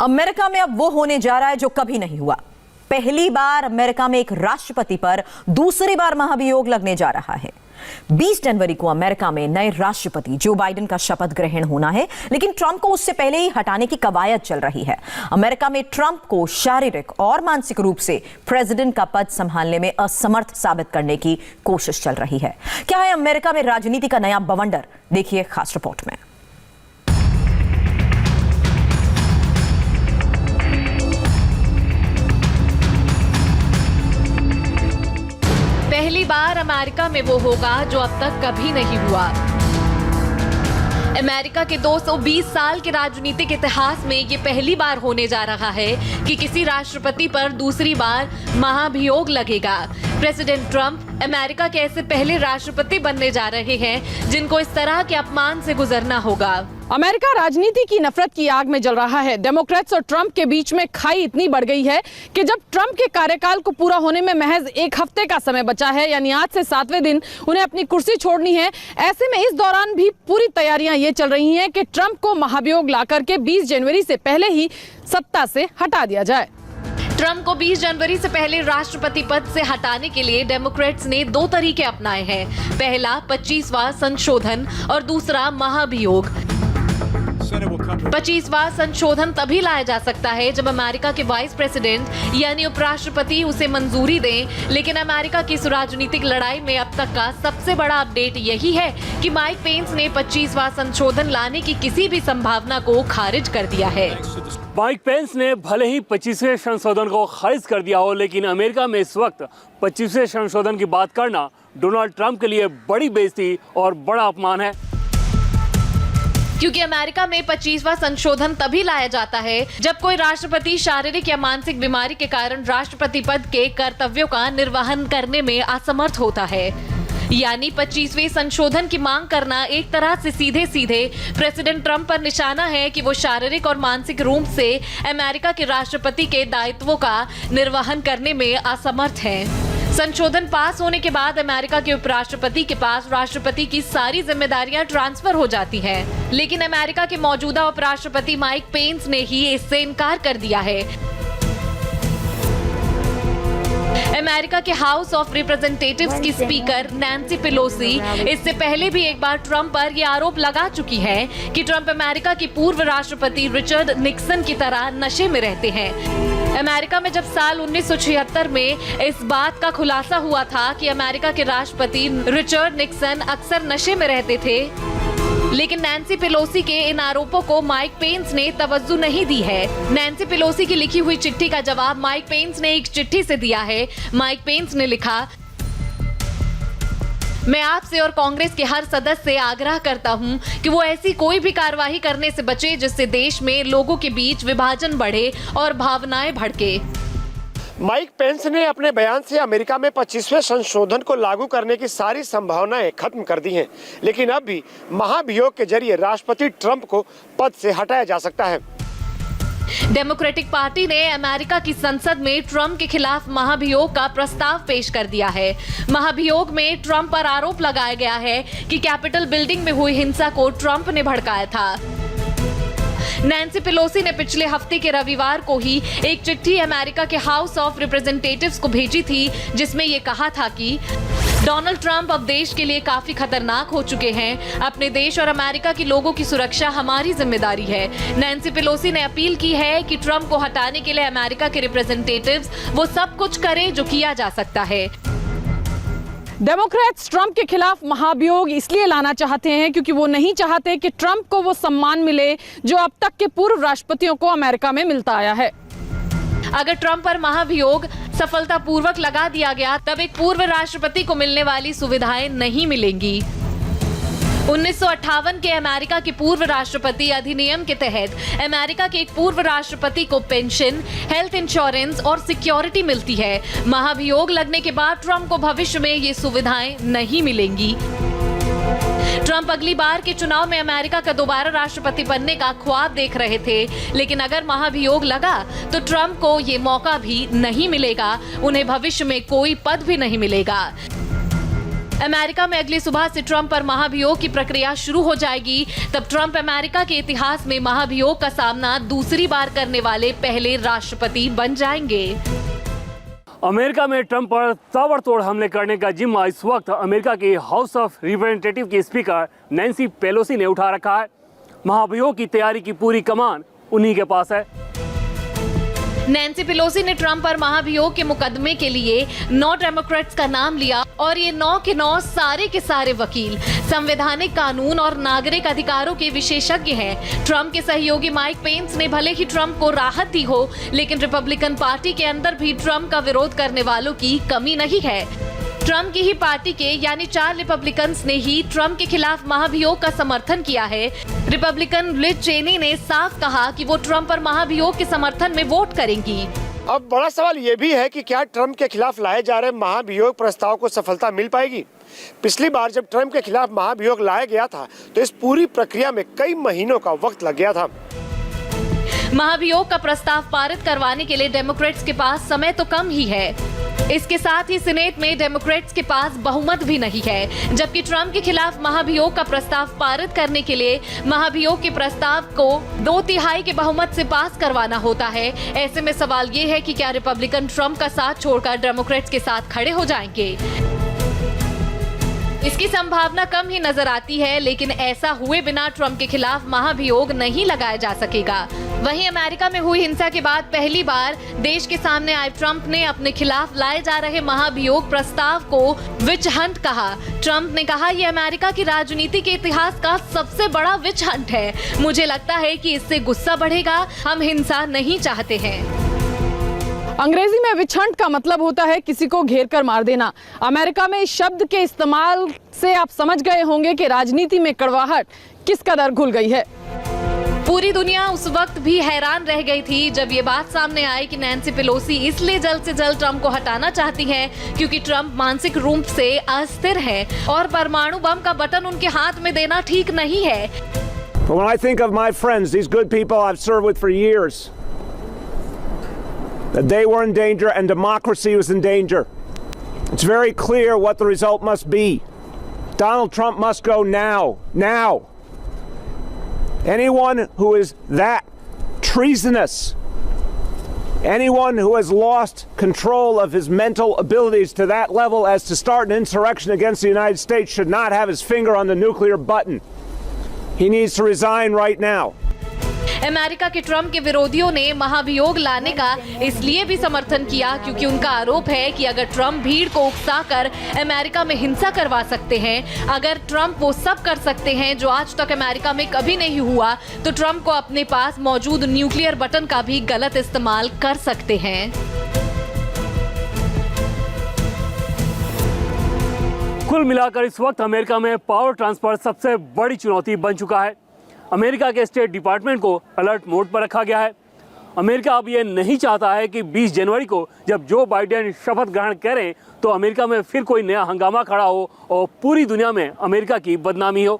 America में अब वो होने जा रहा है जो कभी नहीं हुआ। पहली बार अमेरिका में एक राष्ट्रपति पर दूसरी बार महाभियोग लगने जा रहा है। 20 जनवरी को अमेरिका में नए राष्ट्रपति जो बाइडेन का शपथ ग्रहण होना है, लेकिन ट्रंप को उससे पहले ही हटाने की कवायद चल रही है। अमेरिका में ट्रंप को शारीरिक और मानसिक रूप से प्रेसिडेंट का पद संभालने में असमर्थ साबित करने की कोशिश चल रही है। क्या है अमेरिका में राजनीति का नया बवंडर? देखिए खास रिपोर्ट में। पहली बार अमेरिका में वो होगा जो अब तक कभी नहीं हुआ। अमेरिका के 220 साल के राजनीतिक इतिहास में ये पहली बार होने जा रहा है कि किसी राष्ट्रपति पर दूसरी बार महाभियोग लगेगा। प्रेसिडेंट ट्रंप अमेरिका के ऐसे पहले राष्ट्रपति बनने जा रहे हैं जिनको इस तरह के अपमान से गुजरना होगा। अमेरिका राजनीति की नफरत की आग में जल रहा है। डेमोक्रेट्स और ट्रंप के बीच में खाई इतनी बढ़ गई है कि जब ट्रंप के कार्यकाल को पूरा होने में महज एक हफ्ते का समय बचा है, यानी आज से 7वें दिन उन्हें अपनी कुर्सी छोड़नी है, ऐसे में इस दौरान भी पूरी तैयारियां ये चल रही हैं कि ट्रंप को महाभियोग लाकर के 20 जनवरी से पहले ही सत्ता से हटा दिया जाए। ट्रंप को 20 जनवरी से पहले राष्ट्रपति पद से हटाने के लिए डेमोक्रेट्स ने 2 तरीके अपनाए हैं। पहला 25वां संशोधन और दूसरा महाभियोग। 25वां संशोधन तभी लाया जा सकता है जब अमेरिका के वाइस प्रेसिडेंट यानी उपराष्ट्रपति उसे मंजूरी दें, लेकिन अमेरिका की इस राजनीतिक लड़ाई में अब तक का सबसे बड़ा अपडेट यही है कि माइक पेंस ने 25वां संशोधन लाने की किसी भी संभावना को खारिज कर दिया है। माइक पेंस ने भले ही 25वें संशोधन को खारिज कर दिया हो, लेकिन अमेरिका में इस वक्त 25वें संशोधन की बात करना डोनाल्ड ट्रंप के लिए बड़ी बेइज्जती और बड़ा अपमान है, क्योंकि अमेरिका में 25वां संशोधन तभी लाया जाता है जब कोई राष्ट्रपति शारीरिक या मानसिक बीमारी के कारण राष्ट्रपति पद के कर्तव्यों का निर्वहन करने में असमर्थ होता है। यानी 25वें संशोधन की मांग करना एक तरह से सीधे सीधे प्रेसिडेंट ट्रंप पर निशाना है कि वो शारीरिक और मानसिक रूप से अमेरिका के राष्ट्रपति के दायित्वों का निर्वहन करने में असमर्थ हैं। संशोधन पास होने के बाद अमेरिका के उपराष्ट्रपति के पास राष्ट्रपति की सारी जिम्मेदारियां ट्रांसफर हो जाती हैं, लेकिन अमेरिका के मौजूदा उपराष्ट्रपति माइक पेंस ने ही इससे इनकार कर दिया है। अमेरिका के हाउस ऑफ रिप्रेजेंटेटिव्स की स्पीकर नैन्सी पेलोसी इससे पहले भी एक बार ट्रंप पर यह आरोप लगा चुकी है कि ट्रंप अमेरिका के पूर्व राष्ट्रपति रिचर्ड निक्सन की तरह नशे में रहते हैं। अमेरिका में जब साल 1976 में इस बात का खुलासा हुआ था कि अमेरिका के राष्ट्रपति रिचर्ड निक्सन अक्सर नशे में रहते थे, लेकिन नैन्सी पेलोसी के इन आरोपों को माइक पेंस ने तवज्जो नहीं दी है। नैन्सी पेलोसी की लिखी हुई चिट्ठी का जवाब माइक पेंस ने एक चिट्ठी से दिया है। माइक पेंस ने लिखा, मैं आपसे और कांग्रेस के हर सदस्य से आग्रह करता हूं कि वो ऐसी कोई भी कार्रवाई करने से बचे जिससे देश में लोगों के बीच विभाजन बढ़े और भावनाएं भड़के। माइक पेंस ने अपने बयान से अमेरिका में 25वें संशोधन को लागू करने की सारी संभावनाएं खत्म कर दी हैं, लेकिन अब भी महाभियोग के जरिए राष्ट्रपति ट्रंप को पद से हटाया जा सकता है। डेमोक्रेटिक पार्टी ने अमेरिका की संसद में ट्रंप के खिलाफ महाभियोग का प्रस्ताव पेश कर दिया है। महाभियोग में ट्रंप पर आरोप लगाया गया है कि कैपिटल बिल्डिंग में हुई हिंसा को ट्रंप ने भड़काया था। नैन्सी पेलोसी ने पिछले हफ्ते के रविवार को ही एक चिट्ठी अमेरिका के हाउस ऑफ रिप्रेजेंटेटिव्स को भेजी थी, जिसमें ये कहा था कि डोनाल्ड ट्रंप अब देश के लिए काफी खतरनाक हो चुके हैं। अपने देश और अमेरिका के लोगों की सुरक्षा हमारी जिम्मेदारी है। नैन्सी पेलोसी ने अपील की है कि ट्रंप को हटाने के लिए अमेरिका के रिप्रेजेंटेटिव्स वो सब कुछ करें जो किया जा सकता है। डेमोक्रेट्स ट्रंप के खिलाफ महाभियोग इसलिए लाना चाहते हैं क्योंकि वो नहीं चाहते कि ट्रंप को वो सम्मान मिले जो अब तक के पूर्व राष्ट्रपतियों को अमेरिका में मिलता आया है। अगर ट्रंप पर महाभियोग सफलतापूर्वक लगा दिया गया, तब एक पूर्व राष्ट्रपति को मिलने वाली सुविधाएं नहीं मिलेंगी। 1958 के अमेरिका के पूर्व राष्ट्रपति अधिनियम के तहत अमेरिका के एक पूर्व राष्ट्रपति को पेंशन, हेल्थ इंश्योरेंस और सिक्योरिटी मिलती है। महाभियोग लगने के बाद ट्रंप को भविष्य में ये सुविधाएं नहीं मिलेंगी। ट्रंप अगली बार के चुनाव में अमेरिका का दोबारा राष्ट्रपति बनने का ख्वाब देख रहे थे, लेकिन अगर महाभियोग लगा तो ट्रंप को ये मौका भी नहीं मिलेगा। उन्हें भविष्य में कोई पद भी नहीं मिलेगा। अमेरिका में अगली सुबह से ट्रंप पर महाभियोग की प्रक्रिया शुरू हो जाएगी। तब ट्रंप अमेरिका के इतिहास में महाभियोग का सामना दूसरी बार करने वाले पहले राष्ट्रपति बन जाएंगे। अमेरिका में ट्रंप पर ताबड़तोड़ हमले करने का जिम्मा इस वक्त अमेरिका की हाउस ऑफ रिप्रेजेंटेटिव की स्पीकर नैन्सी पेलोसी ने उठा रखा है। महाभियोग की तैयारी की पूरी कमान उन्हीं के पास है। नैन्सी पेलोसी ने ट्रंप पर महाभियोग के मुकदमे के लिए 9 डेमोक्रेट्स का नाम लिया और ये 9 के 9 सारे के सारे वकील संवैधानिक कानून और नागरिक अधिकारों के विशेषज्ञ हैं। ट्रंप के सहयोगी माइक पेंस ने भले ही ट्रंप को राहत दी हो, लेकिन रिपब्लिकन पार्टी के अंदर भी ट्रंप का विरोध करने वालों की कमी नहीं है। ट्रंप की ही पार्टी के यानी 4 रिपब्लिकन्स ने ही ट्रंप के खिलाफ महाभियोग का समर्थन किया है। रिपब्लिकन लिज चेनी ने साफ कहा कि वो ट्रंप पर महाभियोग के समर्थन में वोट करेंगी। अब बड़ा सवाल ये भी है कि क्या ट्रंप के खिलाफ लाए जा रहे महाभियोग प्रस्ताव को सफलता मिल पाएगी। पिछली बार जब ट्रंप के खिलाफ महाभियोग लाया गया था तो इस पूरी प्रक्रिया में कई महीनों का वक्त लग गया था। महाभियोग का प्रस्ताव पारित करवाने के लिए डेमोक्रेट्स के पास समय तो कम ही है। इसके साथ ही सीनेट में डेमोक्रेट्स के पास बहुमत भी नहीं है, जबकि ट्रंप के खिलाफ महाभियोग का प्रस्ताव पारित करने के लिए महाभियोग के प्रस्ताव को 2/3 के बहुमत से पास करवाना होता है। ऐसे में सवाल ये है कि क्या रिपब्लिकन ट्रंप का साथ छोड़कर डेमोक्रेट्स के साथ खड़े हो जाएंगे। इसकी संभावना कम ही नजर आती है, लेकिन ऐसा हुए बिना ट्रंप के खिलाफ महाभियोग नहीं लगाया जा सकेगा। वहीं अमेरिका में हुई हिंसा के बाद पहली बार देश के सामने आए ट्रंप ने अपने खिलाफ लाए जा रहे महाभियोग प्रस्ताव को विच हंट कहा। ट्रंप ने कहा, यह अमेरिका की राजनीति के इतिहास का सबसे बड़ा विच हंट है। मुझे लगता है कि इससे गुस्सा बढ़ेगा। हम हिंसा नहीं चाहते हैं। अंग्रेजी में विच हंट का मतलब होता है किसी को घेर कर मार देना। अमेरिका में इस शब्द के इस्तेमाल से आप समझ गए होंगे कि राजनीति में कड़वाहट किस कदर घुल गई है। पूरी दुनिया उस वक्त भी हैरान रह गई थी जब ये बात सामने आई कि नैन्सी पेलोसी इसलिए जल्द से जल्द ट्रंप को हटाना चाहती हैं क्योंकि ट्रंप मानसिक रूप से अस्थिर है और परमाणु बम का बटन उनके हाथ में देना ठीक नहीं है। But when I think of my friends, these good people I've served with for years, that they were in danger and democracy was in danger, it's very clear what the result must be. Donald Trump must go now. Now. Anyone who is that treasonous, anyone who has lost control of his mental abilities to that level as to start an insurrection against the United States should not have his finger on the nuclear button. He needs to resign right now. America के Trump के विरोधियों ने महाभियोग लाने का इसलिए भी समर्थन किया क्योंकि उनका आरोप है कि अगर ट्रंप भीड़ को उकसाकर अमेरिका में हिंसा करवा सकते हैं, अगर ट्रंप वो सब कर सकते हैं जो आज तक अमेरिका में कभी नहीं हुआ, तो ट्रंप को अपने पास मौजूद न्यूक्लियर बटन का भी गलत इस्तेमाल कर सकते हैं। कुल मिलाकर इस वक्त अमेरिका में पावर ट्रांसफर सबसे बड़ी चुनौती बन चुका है। अमेरिका के स्टेट डिपार्टमेंट को अलर्ट मोड पर रखा गया है। अमेरिका अब ये नहीं चाहता है कि 20 जनवरी को जब जो बाइडेन शपथ ग्रहण करें तो अमेरिका में फिर कोई नया हंगामा खड़ा हो और पूरी दुनिया में अमेरिका की बदनामी हो।